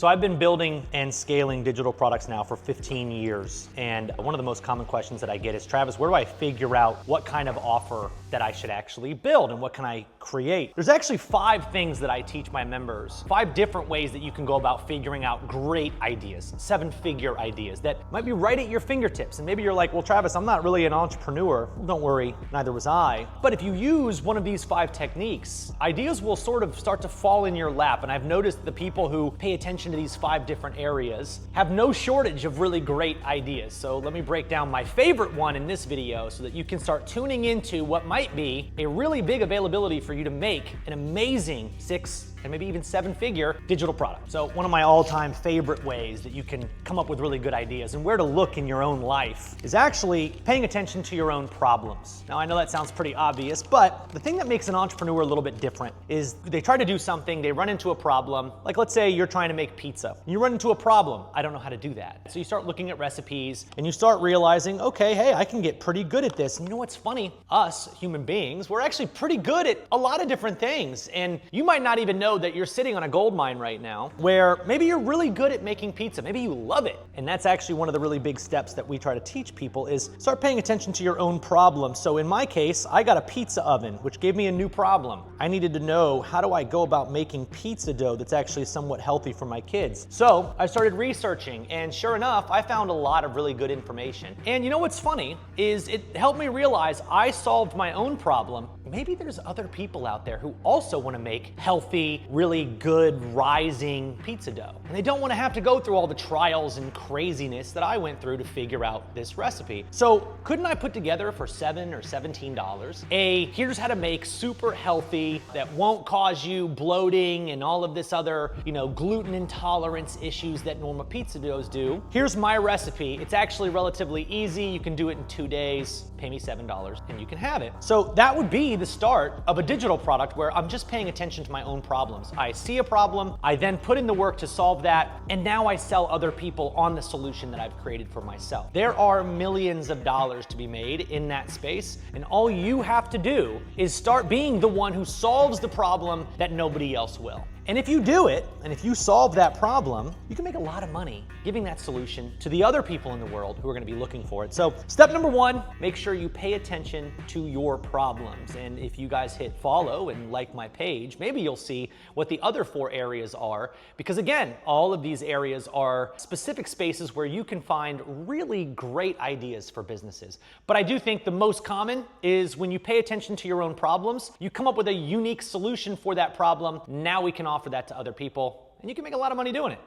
So I've been building and scaling digital products now for 15 years. And one of the most common questions that I get is, Travis, where do I figure out what kind of offer that I should actually build and what can I create? There's actually 5 things that I teach my members, 5 different ways that you can go about figuring out great ideas, 7-figure ideas that might be right at your fingertips. And maybe you're like, well, Travis, I'm not really an entrepreneur. Well, don't worry, neither was I. But if you use one of these 5 techniques, ideas will sort of start to fall in your lap. And I've noticed the people who pay attention to these 5 different areas have no shortage of really great ideas. So let me break down my favorite one in this video so that you can start tuning into what might be a really big availability for you to make an amazing 6 and maybe even 7-figure digital product. So one of my all-time favorite ways that you can come up with really good ideas and where to look in your own life is actually paying attention to your own problems. Now I know that sounds pretty obvious, but the thing that makes an entrepreneur a little bit different is they try to do something, they run into a problem. Like let's say you're trying to make pizza. You run into a problem. I don't know how to do that. So you start looking at recipes and you start realizing, okay, hey, I can get pretty good at this. And you know what's funny? Us human beings, we're actually pretty good at a lot of different things. And you might not even know that you're sitting on a gold mine right now where maybe you're really good at making pizza. Maybe you love it. And that's actually one of the really big steps that we try to teach people is start paying attention to your own problem. So in my case, I got a pizza oven, which gave me a new problem. I needed to know, how do I go about making pizza dough that's actually somewhat healthy for my kids? So I started researching, and sure enough, I found a lot of really good information. And you know what's funny is it helped me realize I solved my own problem. Maybe there's other people out there who also want to make healthy, really good, rising pizza dough. And they don't want to have to go through all the trials and craziness that I went through to figure out this recipe. So couldn't I put together for $7 or $17 here's how to make super healthy that won't cause you bloating and all of this other, gluten intolerance issues that normal pizza doughs do. Here's my recipe. It's actually relatively easy. You can do it in 2 days. Pay me $7 and you can have it. So that would be the start of a digital product where I'm just paying attention to my own problems. I see a problem, I then put in the work to solve that, and now I sell other people on the solution that I've created for myself. There are millions of dollars to be made in that space, and all you have to do is start being the one who solves the problem that nobody else will. And if you do it, and if you solve that problem, you can make a lot of money giving that solution to the other people in the world who are going to be looking for it. So step number 1, make sure you pay attention to your problems. And if you guys hit follow and like my page, maybe you'll see what the other 4 areas are. Because again, all of these areas are specific spaces where you can find really great ideas for businesses. But I do think the most common is when you pay attention to your own problems, you come up with a unique solution for that problem. Now we can offer that to other people, and you can make a lot of money doing it.